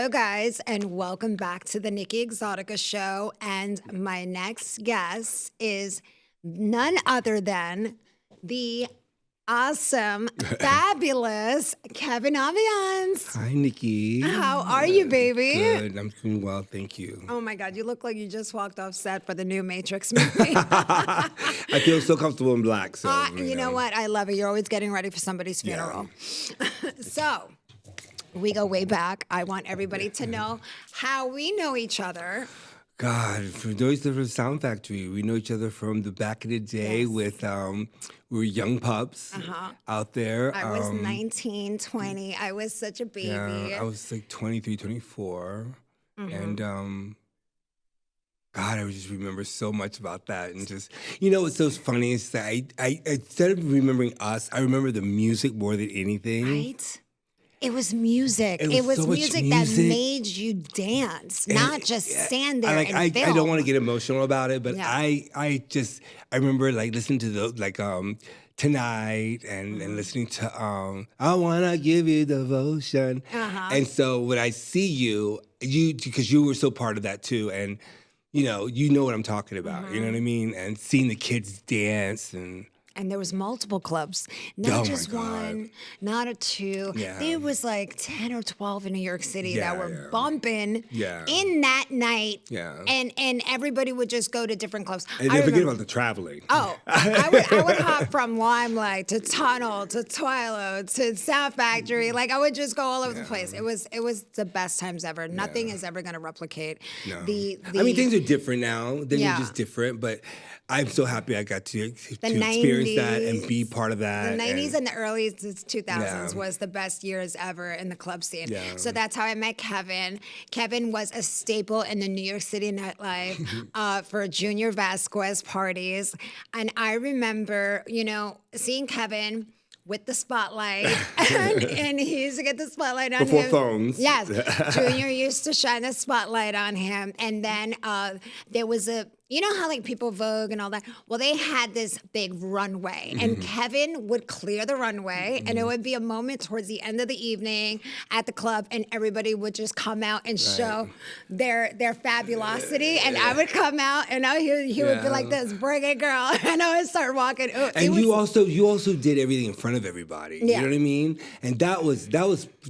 Hello, guys, and welcome back to the Nikki ExotiKa show. And my next guest is none other than the awesome, fabulous Kevin Aviance. Hi, Nikki. How are you, baby? Good. I'm doing well, thank you. Oh my God, you look like you just walked off set for the new Matrix movie. I feel so comfortable in black. So you know what? I love it. You're always getting ready for somebody's funeral. Yeah. So we go way back. I want everybody to know how we know each other. God, we know each other from Sound Factory. We know each other from the back of the day with, we were young pups out there. I was 19, 20. I was such a baby. Yeah, I was like 23, 24. And, God, I just remember so much about that. And just, you know, what's so funny is that I instead of remembering us, I remember the music more than anything. Right? It was music. It was so music that made you dance, not just stand there and I film. don't want to get emotional about it, but I remember like listening to the Tonight and listening to I Wanna Give You Devotion. And so when I see you because you were so part of that too, and you know what I'm talking about. You know what I mean? And seeing the kids dance And there was multiple clubs, not just one, not a two. Yeah. There was like 10 or 12 in New York City that were bumping in that night. Yeah. And everybody would just go to different clubs. And then forget about the traveling. Oh, I would hop from Limelight to Tunnel to Twilo to Sound Factory. Like I would just go all over the place. It was the best times ever. Nothing is ever going to replicate No. I mean, things are different now. Things are just different, but I'm so happy I got to experience that and be part of that. The 90s and the early 2000s was the best years ever in the club scene. Yeah. So that's how I met Kevin. Kevin was a staple in the New York City nightlife for Junior Vasquez parties. And I remember, seeing Kevin with the spotlight, and he used to get the spotlight on him. Before phones. Yes. Junior used to shine the spotlight on him. And then there was you know how like people Vogue and all that? Well, they had this big runway, and Kevin would clear the runway, and it would be a moment towards the end of the evening at the club, and everybody would just come out and show their fabulosity, and I would come out, and he would be like this, "Bring it, girl," and I would start walking. You also did everything in front of everybody. You know what I mean? And that was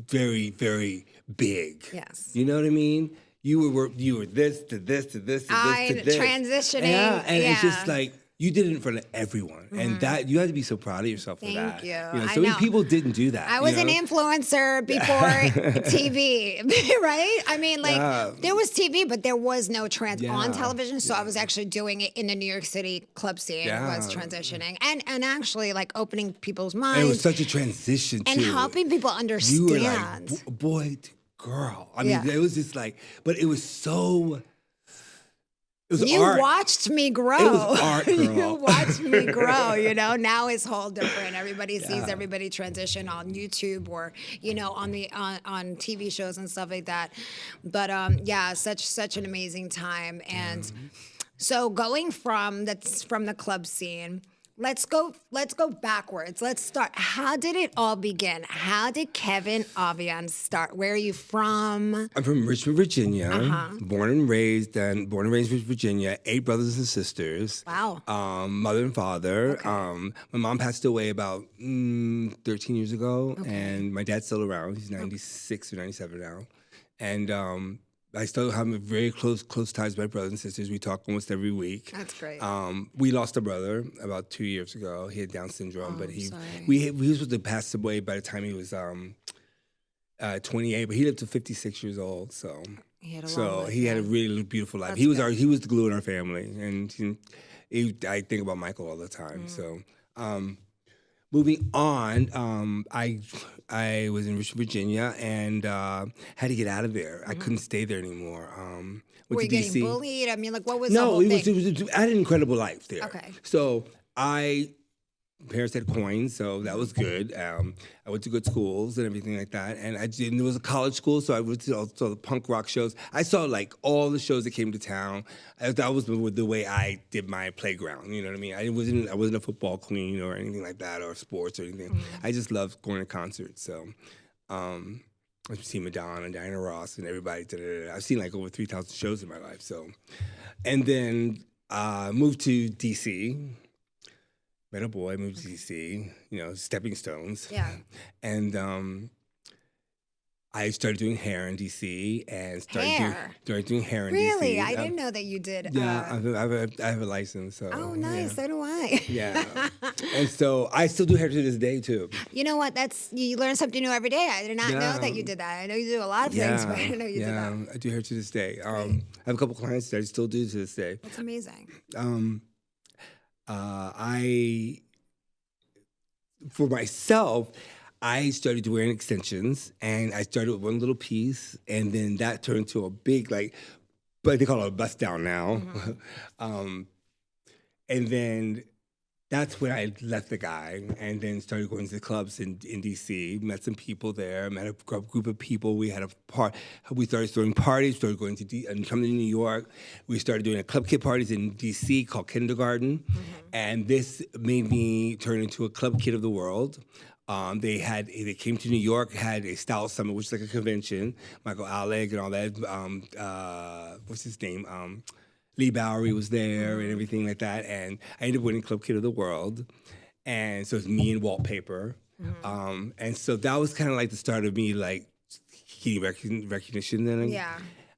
very, very big. Yes. You know what I mean? You were this to this to this to this to this. Transitioning. Yeah, and it's just like you did it in front of everyone, and that you had to be so proud of yourself for that. Thank you. So many people didn't do that. I was an influencer before TV, right? I mean, there was TV, but there was no on television. So I was actually doing it in the New York City club scene. Was transitioning and actually like opening people's minds. And it was such a transition and helping people understand. You were like boy to girl. I mean, it was just like, but it was so. You watched me grow. It was art, girl. You watched me grow, Now it's whole different. Everybody sees everybody transition on YouTube or, on TV shows and stuff like that. But such an amazing time. And so going from the club scene, let's go backwards. Let's start. How did it all begin? How did Kevin Aviance start? Where are you from? I'm from Richmond, Virginia. Born and raised in Virginia. 8 brothers and sisters. Wow. Mother and father. Okay. My mom passed away about 13 years ago, and my dad's still around. He's 96 or 97 now, and I still have very close ties with my brothers and sisters. We talk almost every week. That's great. We lost a brother about 2 years ago. He had Down syndrome, but he was supposed to pass away by the time he was 28, but he lived to 56 years old. So he had a really beautiful life. He was the glue in our family, and I think about Michael all the time. So. Moving on, I was in Richmond, Virginia, and had to get out of there. I couldn't stay there anymore. Were you getting bullied? I mean, what was the whole thing? I had an incredible life there. Okay. So parents had coins, so that was good. I went to good schools and everything like that. And it was a college school, so I went to all the punk rock shows. I saw like all the shows that came to town. That was the way I did my playground. You know what I mean? I wasn't a football queen or anything like that, or sports or anything. I just loved going to concerts. So I've seen Madonna, Diana Ross, and everybody. I've seen like over 3,000 shows in my life. So, and then moved to DC. Met a boy, moved to DC. Stepping stones. Yeah. And I started doing hair in DC and started doing hair in DC. Really? I didn't know that you did. Yeah, I have a license. So, oh, nice. Yeah. So do I. Yeah. And so I still do hair to this day, too. You know what? You learn something new every day. I did not know that you did that. I know you do a lot of things, but I didn't know you did that. Yeah, I do hair to this day. I have a couple clients that I still do to this day. That's amazing. For myself, I started wearing extensions, and I started with one little piece, and then that turned to a big, but they call it a bust down now. Mm-hmm. And then that's when I left the guy, and then started going to the clubs in DC. Met some people there. Met a group of people. We had we started throwing parties. Started going to and coming to New York. We started doing club kid parties in DC called Kindergarten, and this made me turn into a club kid of the world. They came to New York, had a style summit, which is like a convention. Michael Alec and all that. What's his name? Lee Bowery was there and everything like that. And I ended up winning Club Kid of the World. And so it's me and Wallpaper. And so that was kind of like the start of me getting recognition. Then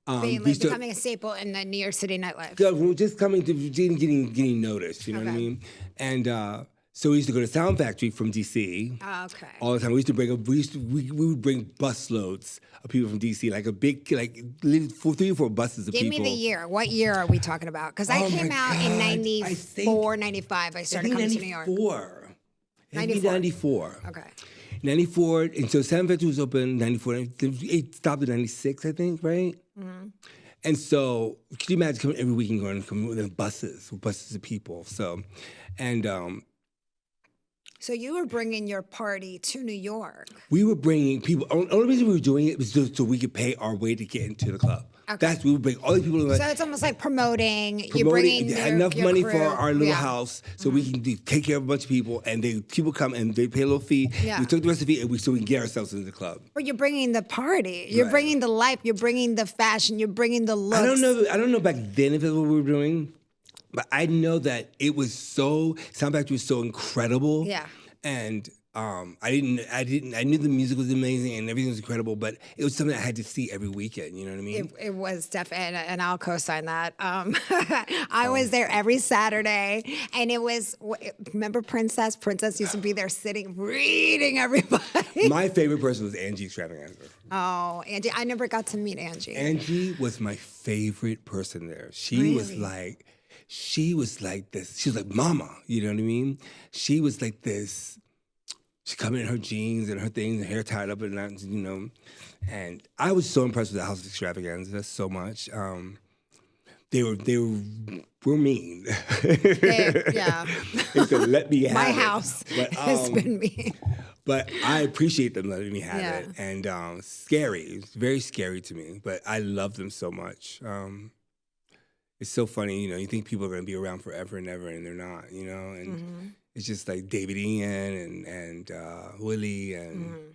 Becoming a staple in the New York City nightlife. Just coming to getting noticed, you know what I mean? And so we used to go to Sound Factory from DC. Oh, okay. All the time. We would bring busloads of people from DC, like a big, 3 or 4 buses of people. Give me the year. What year are we talking about? Because I came out in 94, 95. I started coming to New York. 94. Okay. 94, and so Sound Factory was open in 94. It stopped in 96, I think, right? Mm-hmm. And so, could you imagine coming every weekend coming with buses of people? So, and so you were bringing your party to New York. We were bringing people. The only reason we were doing it was just so we could pay our way to get into the club. Okay. We would bring all these people. So it's almost like promoting. You're bringing enough your money crew. for our little house, so we can take care of a bunch of people, and people come and they pay a little fee. Yeah. We took the rest of the fee, so we can get ourselves into the club. But you're bringing the party. You're bringing the life. You're bringing the fashion. You're bringing the looks. I don't know back then if that's what we were doing, but I know that it was Sound Factory was so incredible. Yeah. And I knew the music was amazing and everything was incredible, but it was something I had to see every weekend. You know what I mean? It was definitely, and I'll co-sign that. I was there every Saturday, and it was. Remember Princess? Princess used to be there sitting, reading everybody. My favorite person was Angie Extravaganza. Oh, Angie! I never got to meet Angie. Angie was my favorite person there. She was like this. She was like mama. You know what I mean? She was like this. She come in her jeans and her things and hair tied up and that, And I was so impressed with the House of Extravaganza so much. They were mean. Yeah. They said, let me have My it. house has been mean. But I appreciate them letting me have it. And scary. It's very scary to me. But I love them so much. It's so funny, you think people are going to be around forever and ever, and they're not, And it's just like David Ian and Willie and,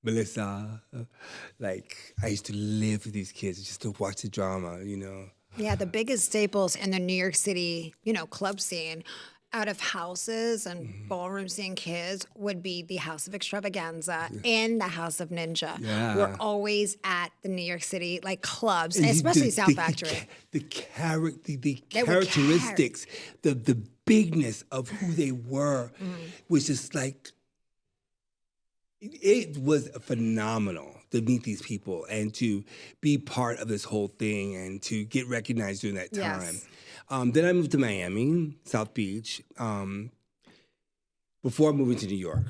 Melissa. I used to live with these kids just to watch the drama, Yeah, the biggest staples in the New York City, club scene, out of houses and ballroom scene kids would be the House of Extravaganza and the House of Ninja. Yeah. We're always at the New York City clubs, especially Sound Factory. The characteristics, the bigness of who they were was just it was phenomenal to meet these people and to be part of this whole thing and to get recognized during that time. Yes. Then I moved to Miami, South Beach. Before moving to New York,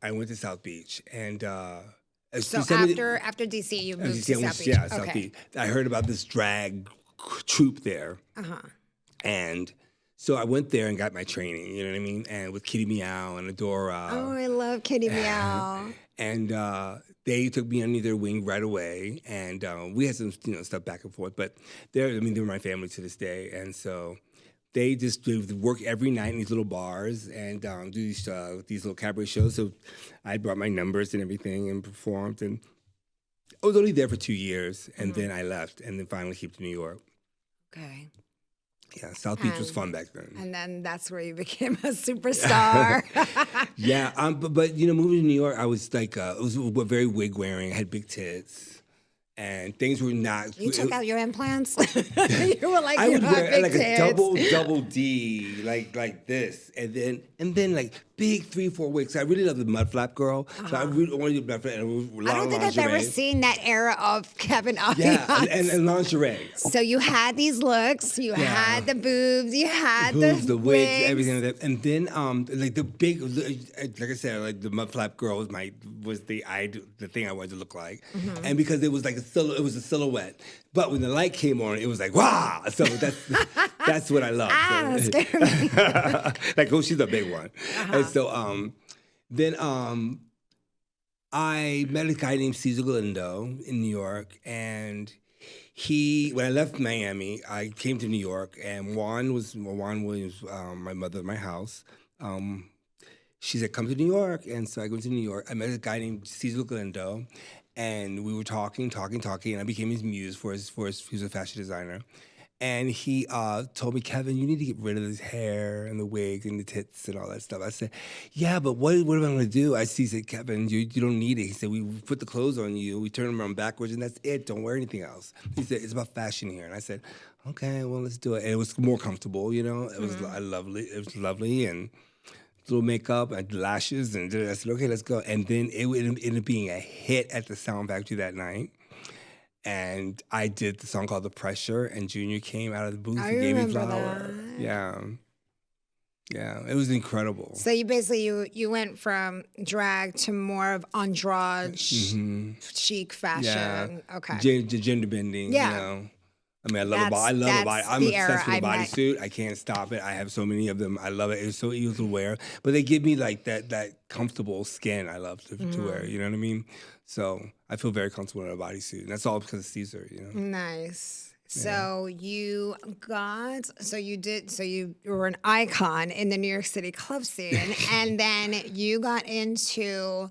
I went to South Beach. And so after DC, you moved to South Beach? Yeah, South Beach. I heard about this drag troupe there. Uh-huh. And so I went there and got my training, you know what I mean? And with Kitty Meow and Adora. Oh, I love Kitty Meow. And they took me under their wing right away, and we had some stuff back and forth. But they were my family to this day. And so they just would work every night in these little bars and do these little cabaret shows. So I brought my numbers and everything and performed. And I was only there for 2 years, and then I left, and then finally came to New York. Okay. Yeah, South Beach was fun back then. And then that's where you became a superstar. Yeah, but moving to New York, I was like, it was very wig wearing. I had big tits. And things were not. You took out your implants. You were like, I would wear big like tits. a double D, like this, and then like big 3-4 wigs. I really love the mud flap girl, so I really wanted to do mud flap and long I don't think lingerie. I've ever seen that era of Kevin Aviance. Yeah, and lingerie. So you had these looks, you had the boobs, you had the wigs, wigs, everything like that, and then like the big, like I said, like the mud flap girl was the thing I wanted to look like, and because it was like it was a silhouette, but when the light came on, it was like wow. So that's what I love. Scared me. Like she's a big one, and so then I met a guy named Cesar Galindo in New York, and when I left Miami, I came to New York, and Juan Williams, my mother at my house. She said, "Come to New York," and so I went to New York. I met a guy named Cesar Galindo, and we were talking, and I became his muse for his. He was a fashion designer, and he told me, "Kevin, you need to get rid of this hair and the wigs and the tits and all that stuff." I said, "Yeah, but what am I going to do?" He said, "Kevin, you don't need it." He said, "We put the clothes on you, we turn them around backwards, and that's it. Don't wear anything else." He said, "It's about fashion here," and I said, "Okay, well, let's do it." And it was more comfortable, It was lovely. It was lovely and. Little makeup and lashes, and I said, "Okay, let's go." And then it ended up being a hit at the Sound Factory that night. And I did the song called "The Pressure," and Junior came out of the booth and gave me flower. That. Yeah, it was incredible. So you basically you went from drag to more of androgyne, chic fashion. Yeah. Okay. Gender bending. Yeah. I mean, I love the body. I'm the obsessed with the bodysuit. I can't stop it. I have so many of them. I love it. It's so easy to wear. But they give me like that comfortable skin I love to wear. You know what I mean? So I feel very comfortable in a bodysuit. And that's all because of Caesar, Nice. So you were an icon in the New York City club scene. And then you got into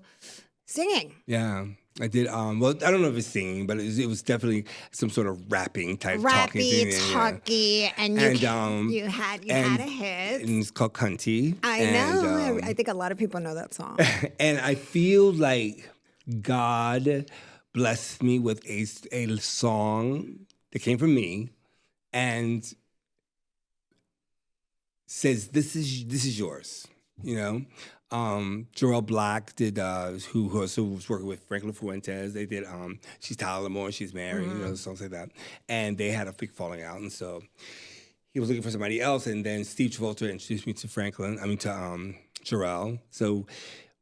singing. Yeah. I did. Well, I don't know if it's singing, but it was definitely some sort of rapping type talking thing. And you had a hit. And it's called Cunty. I know. I think a lot of people know that song. And I feel like God blessed me with a song that came from me, and says, "This is yours." Jarrell Black did, who also was working with Franklin Fuentes. They did, She's Tyler Moore, She's Mary, songs like that. And they had a big falling out. And so he was looking for somebody else. And then Steve Travolta introduced me to Jarrell. So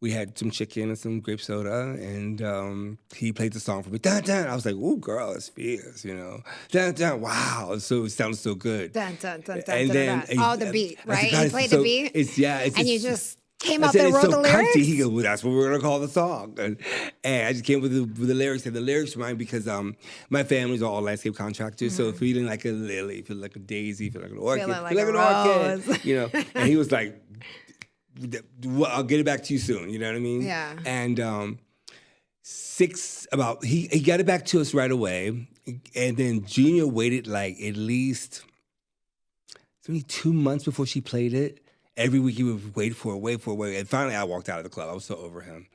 we had some chicken and some grape soda, and he played the song for me. Dun, dun. I was like, "Ooh, girl, it's fierce," Dun, dun, wow. So it sounded so good. Dun, dun, dun, dun, and then the beat, right? He played the beat. And you just came out there and wrote the lyrics? Cunty. He goes, "Well, that's what we're going to call the song." And I just came with the lyrics. And the lyrics were mine because my family's all landscape contractors. So feeling like a lily, feel like a daisy, feel like an orchid, feel like an orchid. And he was like, "I'll get it back to you soon." You know what I mean? Yeah. And he got it back to us right away. And then Junior waited like at least 2 months before she played it. Every week he would wait for it. And finally I walked out of the club. I was so over him.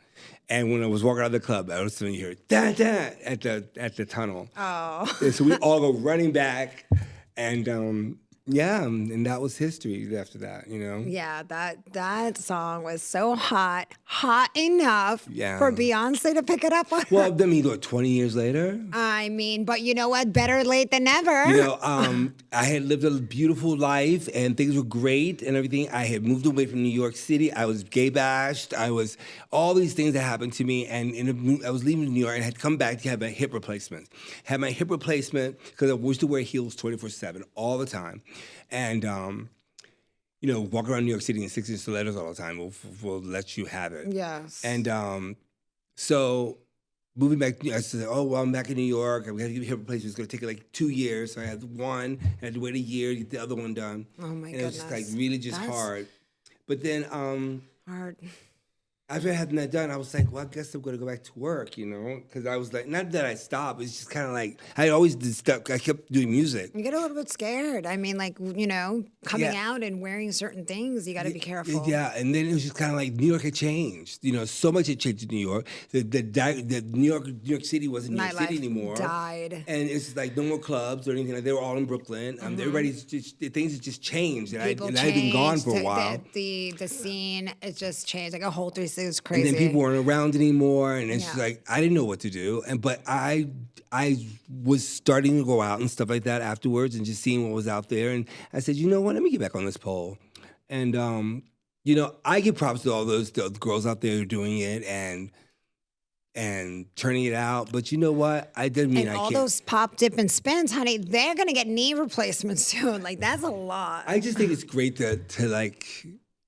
And when I was walking out of the club, I was suddenly hear "da da" at the tunnel. Oh. And so we all go running back, and and that was history after that, Yeah, that song was so hot enough for Beyonce to pick it up on. Well, I mean, 20 years later? I mean, but you know what? Better late than never. I had lived a beautiful life, and things were great and everything. I had moved away from New York City. I was gay bashed. All these things that happened to me, and I was leaving New York and had come back to have a hip replacement. Had my hip replacement because I used to wear heels 24/7 all the time. And, walk around New York City in 6-inch stilettos all the time. We'll let you have it. Yes. And so moving back, I said, oh, well, I'm back in New York. I'm going to give a place. It's going to take like 2 years. So I had one. I had to wait a year to get the other one done. Oh, my goodness. goodness. It was just like really just hard. But then hard. After I had that done, I was like, well, I guess I'm going to go back to work, you know? Because I was like, not that I stopped. It's just kind of like, I always did stuff. I kept doing music. You get a little bit scared. I mean, like, you know, coming out and wearing certain things, you got to be careful. Yeah, and then it was just kind of like New York had changed. You know, so much had changed in New York. The New York City wasn't New York City anymore. Died. And it's like no more clubs or anything. Like, they were all in Brooklyn. Everybody's just, things had just changed. And I had been gone for a while. The scene, it just changed. Like a whole 360 was crazy. And then people weren't around anymore, and it's just like I didn't know what to do. But I was starting to go out and stuff like that afterwards, and just seeing what was out there. And I said, you know what? Let me get back on this pole. And you know, I give props to all those girls out there who are doing it and turning it out. But you know what? I didn't mean and all those pop, dip, and spins, honey. They're gonna get knee replacements soon. Like that's a lot. I just think it's great to like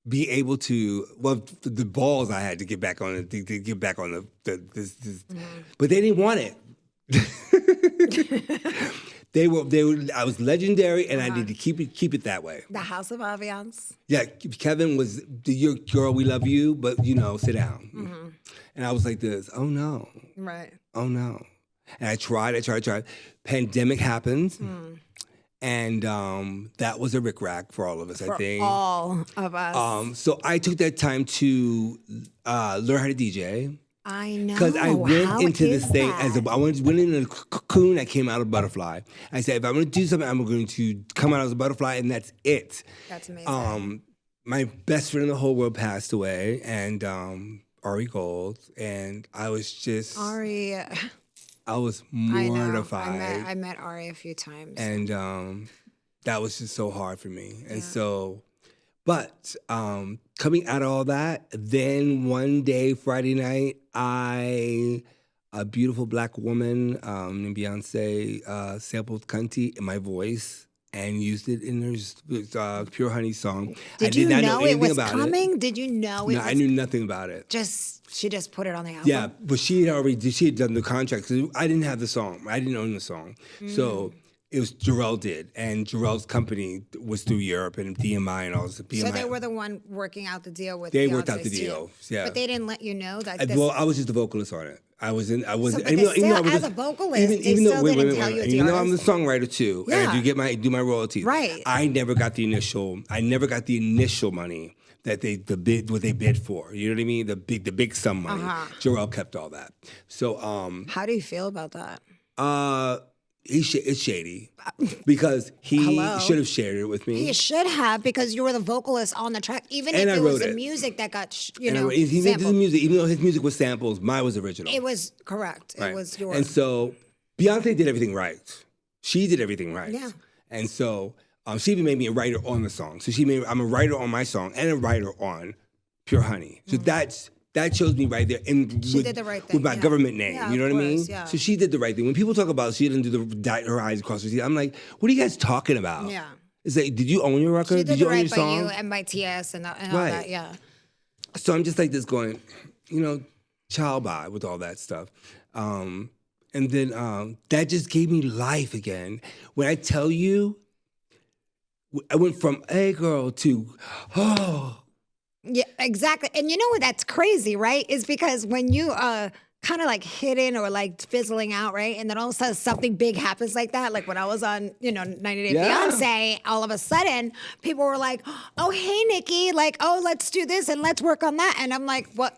be able to, well, the balls I had to get back on it, to get back on this. But they didn't want it. They were. I was legendary, and I need to keep it that way. The House of Aviance. Yeah, Kevin was your girl. We love you, but you know, sit down. And I was like this. Oh no. Right. Oh no. And I tried. Pandemic happened. And that was a rickrack for all of us, I think. For all of us. So I took that time to learn how to DJ. I know. Because I went into this thing I went in a cocoon that came out of a butterfly. I said, if I'm going to do something, I'm going to come out as a butterfly, and that's it. That's amazing. My best friend in the whole world passed away, and Ari Gold, and I was just... Ari... I was mortified. I met Ari a few times. And that was just so hard for me. And so, but coming out of all that, then one day, Friday night, a beautiful black woman named Beyoncé sampled Cunty in my voice and used it in her Pure Honey song. Did you know it was coming? Did you know it was? No, I knew nothing about it. She just put it on the album? Yeah, but she had done the contract. So I didn't have the song. I didn't own the song. So it was Jarrell did. And Jarrell's company was through Europe and DMI and all this. BMI. So they were the one working out the deal with They worked out the deal, yeah. But they didn't let you know that well, I was just the vocalist on it. I was as a vocalist, even though I'm the songwriter too, and I do my royalties. Right. I never got the initial money that they bid for. You know what I mean? The big sum money. Jarrell kept all that. So how do you feel about that? It's shady because he should have shared it with me. He should have, because you were the vocalist on the track, even if it was the music that got he did the music, even though his music was samples. Mine was original. It was correct. Right. It was yours. And so Beyonce did everything right. She did everything right. Yeah. And so she even made me a writer on the song. So I'm a writer on my song and a writer on Pure Honey. So that shows me right there. She did the right thing. With my government name, yeah, you know what I mean? Yeah. So she did the right thing. When people talk about she didn't do dye her eyes across her teeth, I'm like, what are you guys talking about? Yeah. It's like, did you own your record? She did you the own right your song? by you and by TS and all that, yeah. So I'm just like this going, child by with all that stuff. And then that just gave me life again. When I tell you, I went from, hey girl, to, oh. Yeah, exactly. And you know what? That's crazy, right? Is because when you kind of like hidden or like fizzling out, right? And then all of a sudden something big happens like that. Like when I was on, 90 Day Fiancé, all of a sudden people were like, oh, hey, Nikki, like, oh, let's do this and let's work on that. And I'm like, what?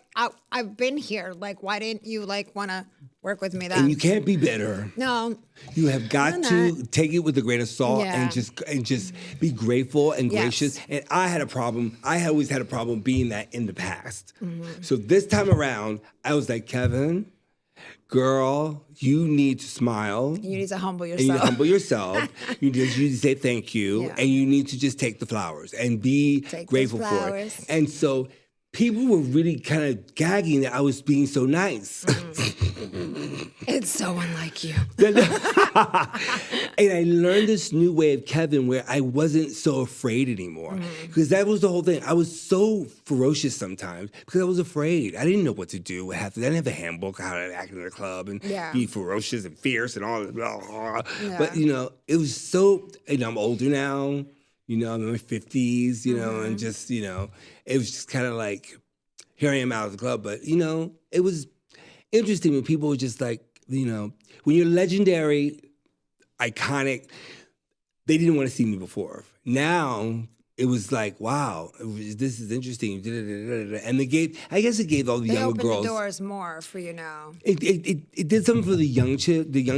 I've been here. Like, why didn't you like want to work with me then? And you can't be bitter. No. You have got to take it with a grain of salt and just be grateful and gracious. And I had a problem. I always had a problem being that in the past. So this time around, I was like, Kevin, girl, you need to smile. You need to humble yourself. And you need to humble yourself. You need to say thank you. And you need to just take the flowers and be grateful for it. And so people were really kind of gagging that I was being so nice. It's so unlike you. And I learned this new way of Kevin where I wasn't so afraid anymore. Because that was the whole thing. I was so ferocious sometimes because I was afraid. I didn't know what to do. I didn't have a handbook on how to act in a club and be ferocious and fierce and all that. Yeah. But, it was so, I'm older now. I'm in my 50s, and just, it was just kind of like, here I am out of the club. But, it was interesting when people were just like, when you're legendary, iconic, they didn't want to see me before. Now, it was like, wow, this is interesting. And I guess it gave all the younger girls. They opened the doors more for you now. It did something for the young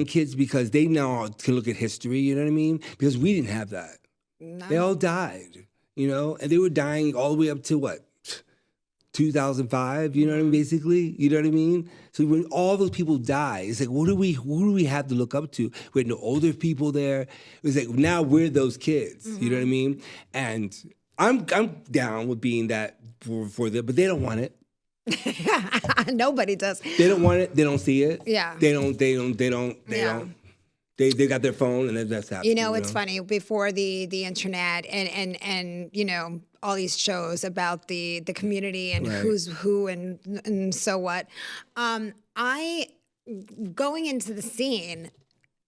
kids because they now can look at history, you know what I mean? Because we didn't have that. No. They all died, and they were dying all the way up to what? 2005, you know what I mean, basically? You know what I mean? So when all those people die, it's like, who do we have to look up to? We had no older people there. It was like, now we're those kids, you know what I mean? And I'm down with being that for them, but they don't want it. Nobody does. They don't want it. They don't see it. Yeah. They don't. They got their phone and that's happening. It's funny, before the internet and all these shows about the community and who's who and so what. I going into the scene,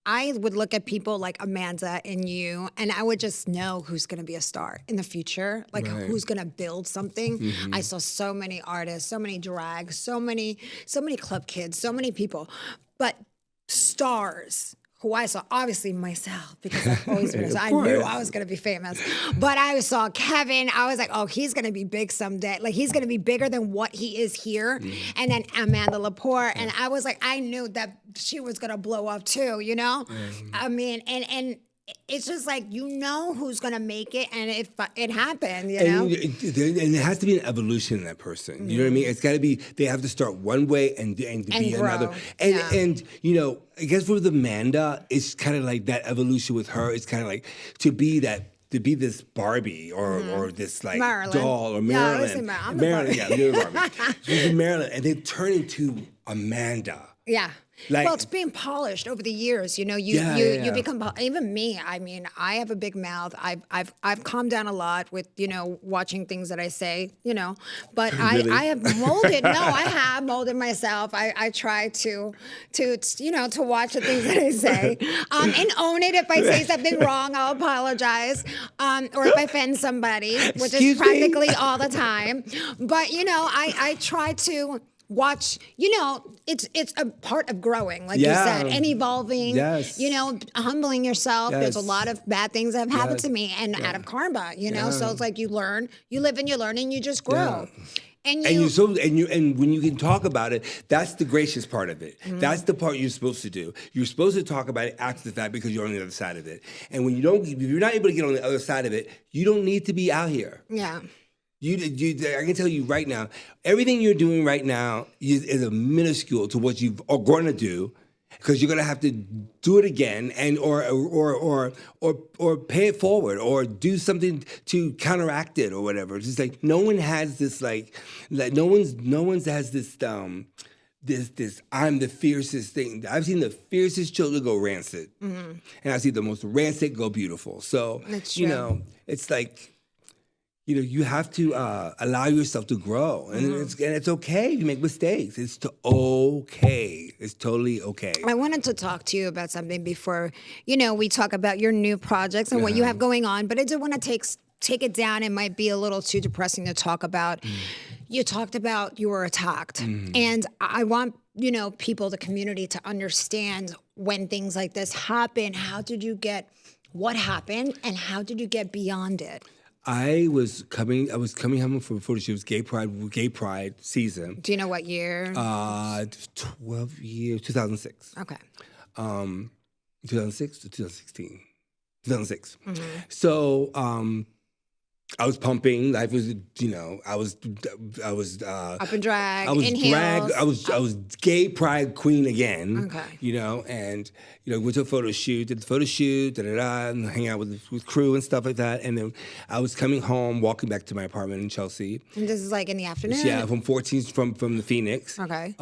I would look at people like Amanda and you, and I would just know who's going to be a star in the future, like who's going to build something. I saw so many artists, so many drags, so many club kids, so many people, but stars who I saw, obviously myself, because I've always been, I knew I was going to be famous. But I saw Kevin, I was like, oh, he's going to be big someday. Like, he's going to be bigger than what he is here. And then Amanda Lepore, and I was like, I knew that she was going to blow up too, I mean, and it's just like, who's going to make it, and if it happened, And it has to be an evolution in that person. You know what I mean? It's got to be, they have to start one way and be grow. Another. And I guess with Amanda, it's kind of like that evolution with her. It's kind of like to be this Barbie or this like Marilyn. doll or Marilyn. Marilyn. She's Marilyn, and they turn into Amanda. Yeah. Like, well, it's being polished over the years. You become, even me. I mean, I have a big mouth. I've calmed down a lot with watching things that I say. But really? I have molded. No, I have molded myself. I try to watch the things that I say and own it. If I say something wrong, I'll apologize. Or if I offend somebody, which is practically all the time. But I try to watch, it's a part of growing, like you said, and evolving, humbling yourself. There's a lot of bad things that have happened to me, and out of karma, so it's like you learn, you live and you learn, and you just grow. And when you can talk about it, that's the gracious part of it. That's the part you're supposed to do. You're supposed to talk about it after the fact because you're on the other side of it. And if you're not able to get on the other side of it, you don't need to be out here. Yeah. I can tell you right now, everything you're doing right now is a minuscule to what you are going to do, because you're going to have to do it again, and or pay it forward, or do something to counteract it, or whatever. It's just like no one has this no one has this this I'm the fiercest thing. I've seen the fiercest children go rancid, and I've seen the most rancid go beautiful. So it's like, you have to allow yourself to grow, and it's okay if you make mistakes. It's okay. It's totally okay. I wanted to talk to you about something before, we talk about your new projects and what you have going on, but I do want to take it down. It might be a little too depressing to talk about. You talked about you were attacked, and I want people, the community, to understand when things like this happen. How did you get what happened, and how did you get beyond it? I was coming home from a photo shoot. It was Gay Pride season. Do you know what year? 12 years, 2006. Okay. 2006 to 2016. 2006. So I was pumping. Life was, I was up and drag. I was in drag. heels. I was gay pride queen again. Okay. And went to a photo shoot. Did the photo shoot. And hang out with crew and stuff like that. And then I was coming home, walking back to my apartment in Chelsea. And this is like in the afternoon. Yeah, from 14th from the Phoenix. Okay.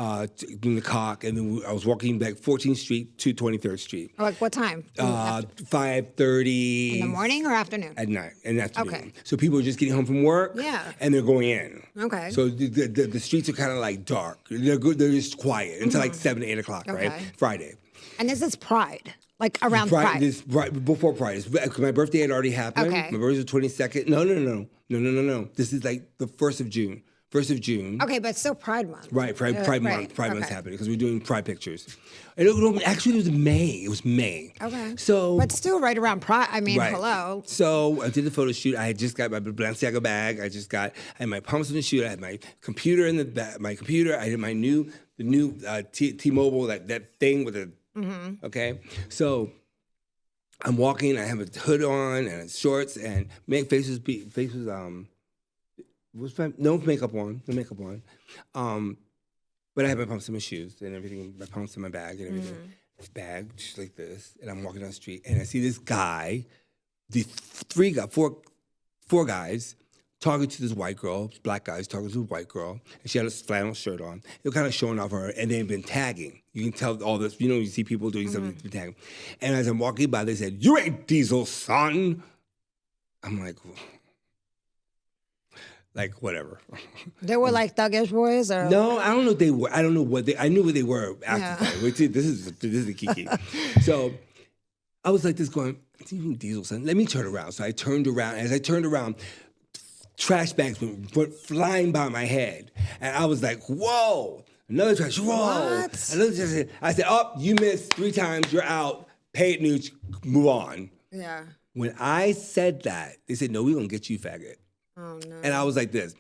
In the Cock, and then I was walking back 14th Street to 23rd Street. Like what time? 5:30. In the morning or afternoon? At night, in the afternoon. Okay. So people are just getting home from work. Yeah. And they're going in. Okay. So the streets are kind of like dark. They're good. They're just quiet until like 7, 8 o'clock, right? Friday. And this is Pride. Like around Pride. This right before Pride. My birthday had already happened. Okay. My birthday was the 22nd. No. This is like the 1st of June. 1st of June. Okay, but it's still Pride Month. Right, Pride Month. Pride Month's happening because we're doing Pride pictures. And actually, it was May. It was May. Okay. So, but still, right around Pride. I mean, hello. So I did the photo shoot. I had just got my Balenciaga bag. I had my pumps in the shoot. I had my computer in the back. My computer. I had the new T-Mobile that thing with the. Okay. So I'm walking. I have a hood on and shorts and faces. No makeup on. But I have my pumps in my shoes and everything, my pumps in my bag and everything. Bag, just like this. And I'm walking down the street and I see this guy, four guys talking to this white girl, black guys talking to this white girl. And she had a flannel shirt on. They were kind of showing off her and they've been tagging. You can tell all this, you see people doing something, tagging. And as I'm walking by, they said, "You ain't Diesel, son." I'm like, whatever. They were like thuggish boys, or no? I don't know what they were. I don't know what they. I knew what they were after. Yeah. This is the kiki. So I was like this, going, "Diesel, son. Let me turn around." So I turned around. As I turned around, trash bags went flying by my head, and I was like, "Whoa!" Another trash. Whoa! What? Another trash. I said, "Oh, you missed 3 times. You're out. Pay it, Nooch. Move on." Yeah. When I said that, they said, "No, we're gonna get you, faggot." Oh, no. And I was like this,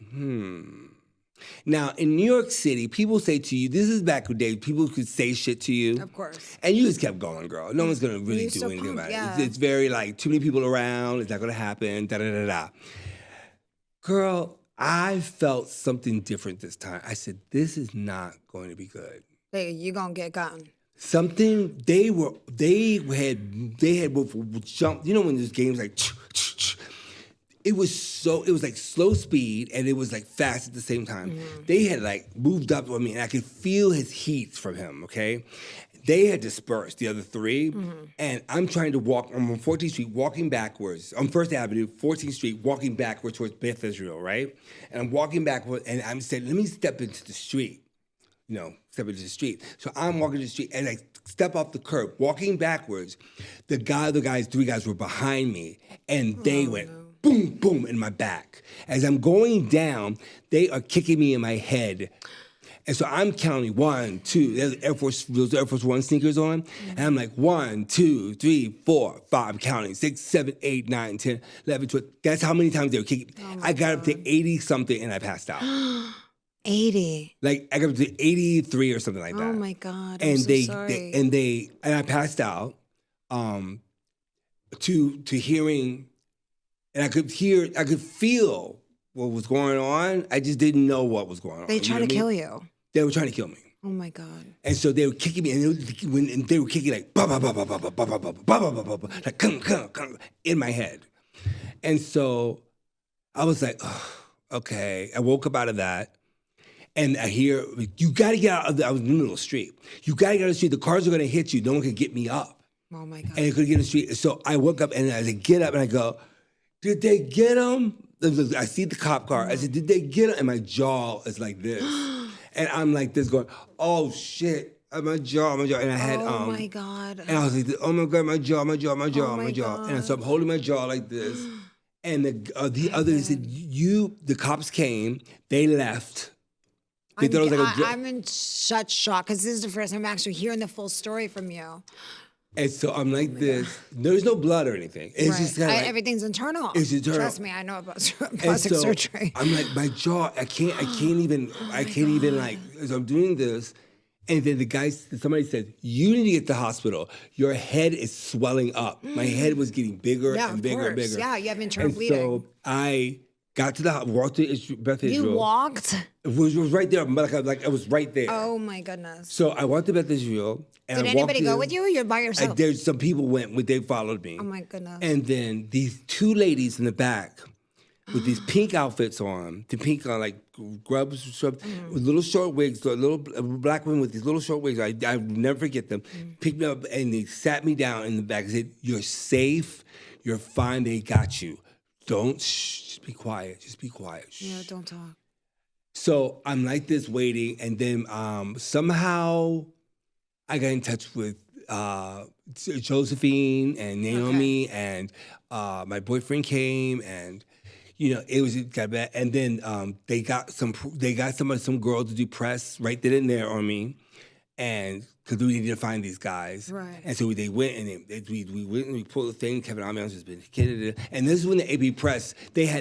Now, in New York City, people say to you, this is back in the day, people could say shit to you. Of course. And you just kept going, girl. No one's going to really do anything about it. It's very like, too many people around, it's not going to happen, da-da-da-da. Girl, I felt something different this time. I said, this is not going to be good. Hey, you going to get gotten. Something, they had jumped, when there's games like, it was like slow speed and it was like fast at the same time. They had like moved up on me and I could feel his heat from him, okay? They had dispersed, the other 3, and I'm trying to walk, I'm on 14th Street, walking backwards, on 1st Avenue, 14th Street, walking backwards towards Beth Israel, right? And I'm walking backwards and I'm saying, let me step into the street, step into the street. So I'm walking to the street and I step off the curb, walking backwards. The 3 guys were behind me and they went, boom, boom, in my back. As I'm going down, they are kicking me in my head. And so I'm counting 1, 2, there's those Air Force One sneakers on. And I'm like 1, 2, 3, 4, 5, I'm counting 6, 7, 8, 9, 10, 11, 12. That's how many times they were kicking. I got up to 80 something and I passed out. 80. Like I got up to 83 or something like that. Oh my God. And I'm so sorry. And I passed out to hearing. And I could feel what was going on. I just didn't know what was going on. They tried to kill you. They were trying to kill me. Oh my God. And so they were kicking me, and they were kicking like ba ba ba ba ba ba ba ba ba ba ba ba ba, like come in my head. And so I was like, oh, okay. I woke up out of that. And I hear, you gotta get out of I was in the middle of the street. You gotta get out of the street. The cars are gonna hit you. No one can get me up. Oh my God. And I couldn't get in the street. So I woke up and I get up and I go, did they get him? I see the cop car. I said, did they get him? And my jaw is like this. And I'm like this going, oh shit, my jaw. And I had, oh my God. And I was like, oh my God, my jaw. God. And so I'm holding my jaw like this. And the others said, the cops came, they left. They thought it was like I'm in such shock because this is the first time I'm actually hearing the full story from you. And so I'm like this. There's no blood or anything. It's just kind of like, everything's internal. It's internal. Trust me, I know about plastic surgery. I'm like, my jaw, I can't even like, as I'm doing this, And then somebody said, you need to get to the hospital. Your head is swelling up. My head was getting bigger and bigger and bigger. Yeah, you have internal bleeding. So I got to walked to Beth Israel. You walked? It was right there. Like I was right there. Oh my goodness. So I walked to Beth Israel. And Did anybody go with you or you're by yourself? There's some people they followed me. Oh my goodness. And then these two ladies in the back with these pink outfits on, like grubs, with little short wigs, little black women with these little short wigs. I never forget them. Picked me up and they sat me down in the back and said, "You're safe. You're fine. They got you. Just be quiet. Just be quiet." Yeah, don't talk. So I'm like this waiting, and then somehow I got in touch with Josephine and Naomi, and my boyfriend came, and it got bad. And then they got some girl to do press right then and there on me, and because we needed to find these guys, right? And so they went and we went and we pulled the thing. Kevin Aviance has been kidding, and this is when the AP press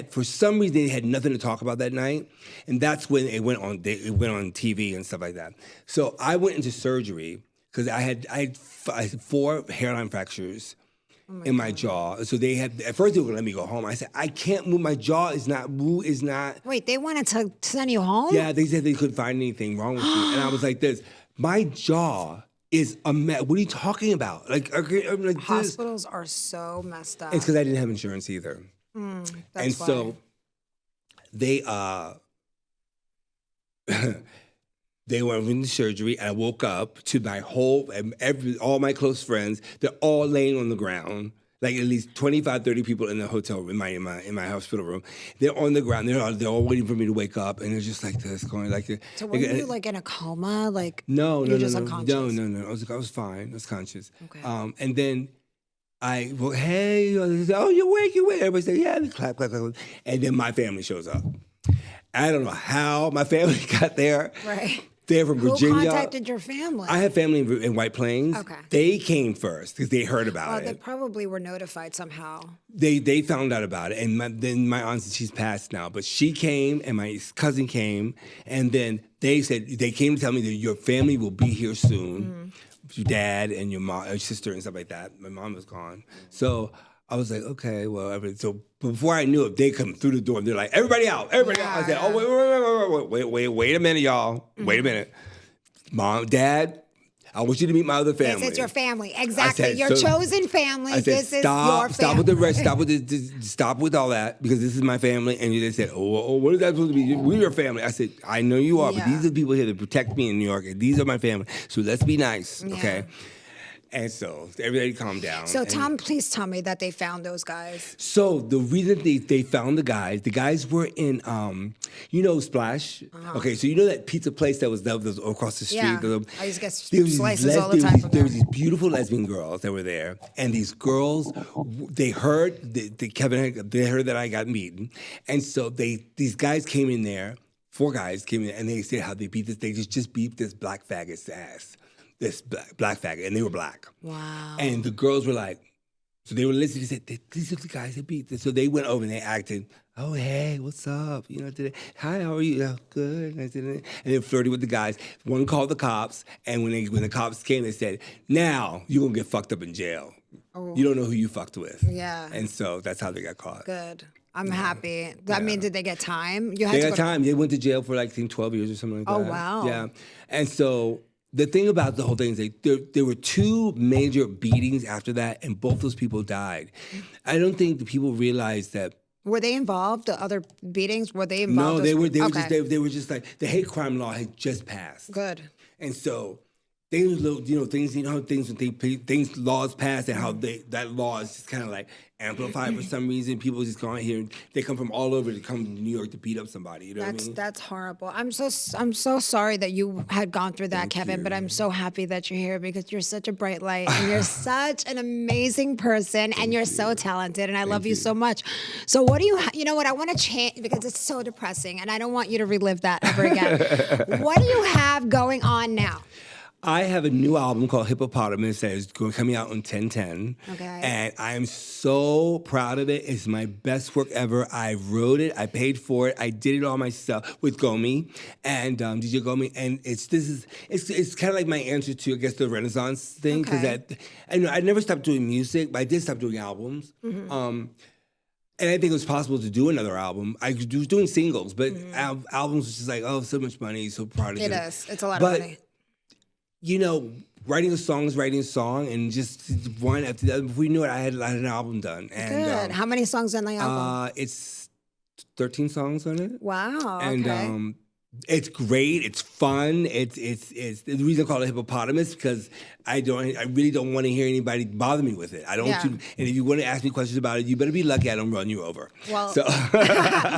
for some reason they had nothing to talk about that night, and that's when it went on. It went on TV and stuff like that. So I went into surgery because I had 4 hairline fractures in my jaw. So they at first they were gonna let me go home. I said, I can't move. My jaw is not. Wait, they wanted to send you home? Yeah, they said they couldn't find anything wrong with me, and I was like this. My jaw is a mess. What are you talking about? Like hospitals are so messed up. It's because I didn't have insurance either. That's why. So they they went into surgery, and I woke up to my all my close friends. They're all laying on the ground. Like at least 25, 30 people in the hotel room, in my hospital room. They're on the ground. They're all waiting for me to wake up, and they're just like this, going like. So were you like in a coma? Like no, just unconscious? No. I was fine. I was conscious. Okay. And then hey, oh, you're awake. Everybody said, yeah, clap. And then my family shows up. I don't know how my family got there. Right. They're from Virginia. Who contacted your family? I have family in White Plains. Okay. They came first because they heard about it. They probably were notified somehow. They found out about it. And then my aunt, she's passed now, but she came and my cousin came. And then they came to tell me that your family will be here soon. Your dad and your mom, your sister and stuff like that. My mom was gone. So I was like, okay, well, so before I knew it, they come through the door and they're like, everybody out. I said, oh, wait a minute, y'all. Wait a minute. Mom, Dad, I want you to meet my other family. This is your family. Exactly. Your chosen family. This is your family. Stop with the rest. Stop with all that because this is my family. And they said, oh, what is that supposed to be? We're your family. I said, I know you are, but these are the people here that protect me in New York. And these are my family. So let's be nice, okay? And so everybody calmed down. So please tell me that they found those guys. So the reason they found the guys were in, Splash. Okay, so you know that pizza place that was across the street? Yeah, I used to get slices all the time from there. There was these beautiful lesbian girls that were there. And these girls, they heard they heard that I got beaten. And so these guys came in there, 4 guys came in, and they said how they beat this. They just beat this black faggot's ass. This black faggot, and they were black. Wow. And the girls were like, so they were listening. They said, these are the guys that beat this. So they went over and they acted, oh, hey, what's up? Today, hi, how are you? Oh, good. And they flirted with the guys. One called the cops, and when the cops came, they said, now you're going to get fucked up in jail. Oh. You don't know who you fucked with. Yeah. And so that's how they got caught. Good. I'm happy. I mean, did they get time? They got time. They went to jail for 12 years or something like that. Oh, wow. Yeah. And so the thing about the whole thing is there were 2 major beatings after that, and both those people died. I don't think the people realized that. Were they involved? The other beatings, were they involved? No, they were just like the hate crime law had just passed. Good. And so things, things laws passed, and how that law is just kind of like amplified for some reason. People just go out here, they come from all over to come to New York to beat up somebody. You know what I mean? That's horrible. I'm so sorry that you had gone through that, Thank Kevin. you. But I'm so happy that you're here because you're such a bright light and you're such an amazing person and you're so talented and I love you so much. So what do you know what I want to change because it's so depressing and I don't want you to relive that ever again. What do you have going on now? I have a new album called Hippopotamus that is coming out on 10/10. Okay. And I am so proud of it. It's my best work ever. I wrote it. I paid for it. I did it all myself with Gomi and DJ Gomi. And it's kind of like my answer to, I guess, the Renaissance thing. Because I never stopped doing music, but I did stop doing albums. Mm-hmm. And I think it was possible to do another album. I was doing singles, but albums was just like, oh, so much money, so proud of it. It is. It's a lot of money. You know, writing a song is writing a song, and just one after the other. Before you knew it, I had an album done. And, good. How many songs on the album? It's 13 songs on it. Wow. And okay. It's great. It's fun. It's the reason I call it Hippopotamus because I really don't want to hear anybody bother me with it. I don't. And if you want to ask me questions about it, you better be lucky I don't run you over. Well,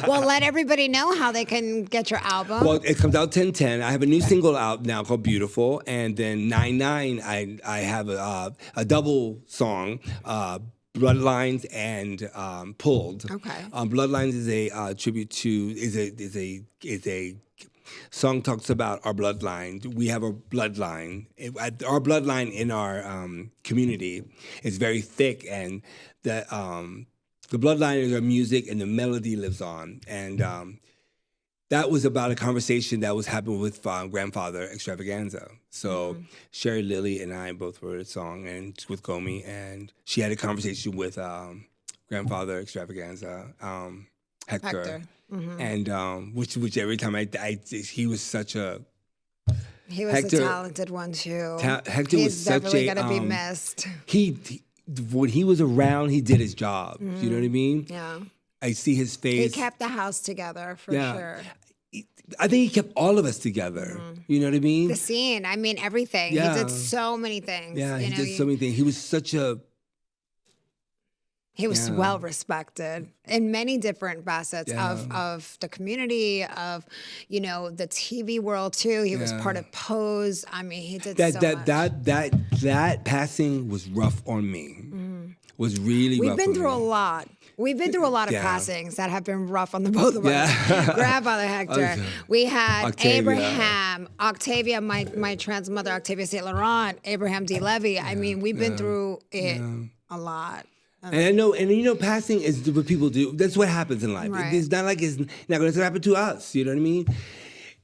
well, let everybody know how they can get your album. Well, it comes out 10/10. I have a new single out now called Beautiful, and then 9/9 I have a double song. Bloodlines and Pulled. Okay. Bloodlines is a tribute to is a song talks about our bloodline. We have a bloodline. Our bloodline in our community is very thick, and the bloodline is our music, and the melody lives on. And that was about a conversation that was happening with Grandfather Extravaganza. So Sherry Lilly and I both wrote a song and with Gomi, and she had a conversation with Grandfather Extravaganza, Hector. Mm-hmm. And which every time he was such a Hector, a talented one too. Hector was such a definitely gonna be missed. When he was around, he did his job. Mm-hmm. You know what I mean? Yeah. I see his face. He kept the house together for sure. I think he kept all of us together. Mm-hmm. You know what I mean? The scene. I mean, everything. Yeah. He did so many things. Yeah, he did so many things. He was such a... He was well respected in many different facets of the community, of, you know, the TV world too. He was part of Pose. I mean, he did so much. That passing was rough on me. Mm-hmm. Was really rough on me. We've been through a lot. We've been through a lot of passings that have been rough on the both of us. Grandfather Hector. We had Octavia. Abraham, Octavia, my trans mother, Octavia St. Laurent, Abraham D. Levy. I mean, we've been through it a lot. And I know, and you know, passing is what people do. That's what happens in life. Right. It's not like it's not going to happen to us. You know what I mean?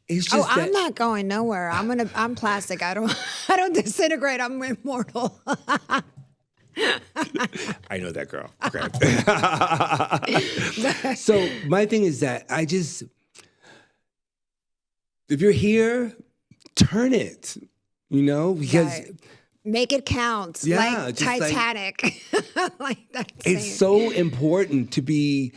It's just I'm not going nowhere. I'm plastic. I don't disintegrate. I'm immortal. I know that girl. Okay. So my thing is that if you're here, turn it. You know, because. Make it count, like Titanic. Like that. It's so important to be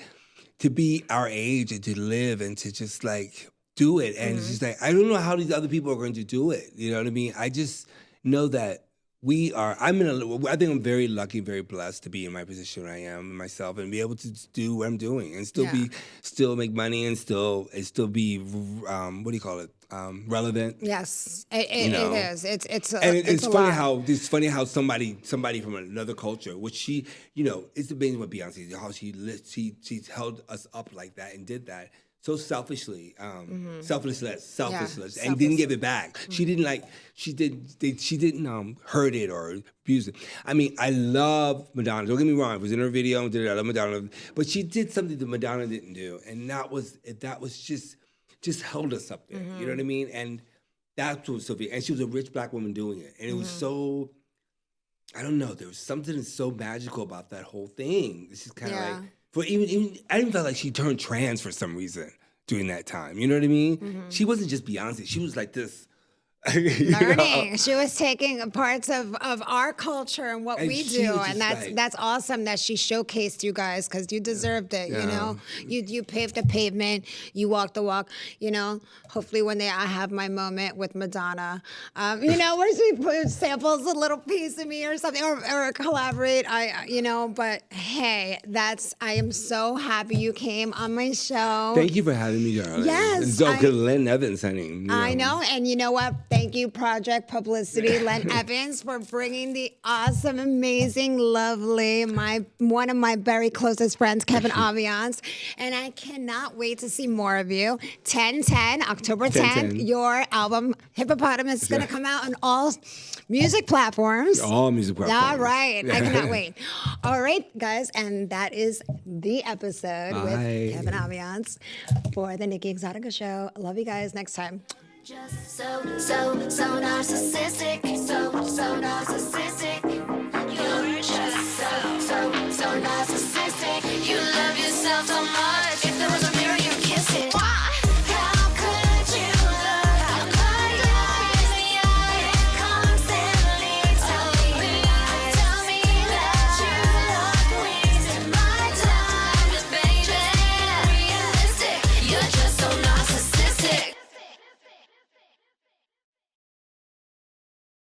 our age and to live and to just like do it. And it's just like, I don't know how these other people are going to do it. You know what I mean? I just know that I think I'm very lucky, very blessed to be in my position where I am myself and be able to do what I'm doing and still make money and still be, what do you call it? Relevant. Yes, it is. It's funny how somebody from another culture, which she, you know, it's amazing what Beyoncé, how she's held us up like that and did that so selfishly, selflessness, and didn't give it back. Mm-hmm. She didn't hurt it or abuse it. I mean, I love Madonna. Don't get me wrong. It was in her video. I love Madonna, but she did something that Madonna didn't do, and that was just held us up there. Mm-hmm. You know what I mean? And that's what Sophia, and she was a rich black woman doing it. And it was so, I don't know, there was something so magical about that whole thing. It's just kind of like, I even felt like she turned trans for some reason during that time. You know what I mean? Mm-hmm. She wasn't just Beyonce. She was like this. Learning. Know? She was taking parts of our culture and what we do, and that's awesome that she showcased you guys because you deserved it. You know, you paved the pavement, you walked the walk. You know, hopefully one day I have my moment with Madonna. You know, where she samples a little piece of me or something, or collaborate. But hey, I am so happy you came on my show. Thank you for having me, darling. Yes, Len Evans, honey. I know, and you know what? Thank you, Project Publicity, Len Evans, for bringing the awesome, amazing, lovely, one of my very closest friends, Kevin Aviance. And I cannot wait to see more of you. 10/10, October 10th, your album, Hippopotamus, is going to come out on all music platforms. All music platforms. All right. I cannot wait. All right, guys. And that is the episode with Kevin Aviance for the Nikki ExotiKa Show. Love you guys. Next time. Just so narcissistic, so narcissistic.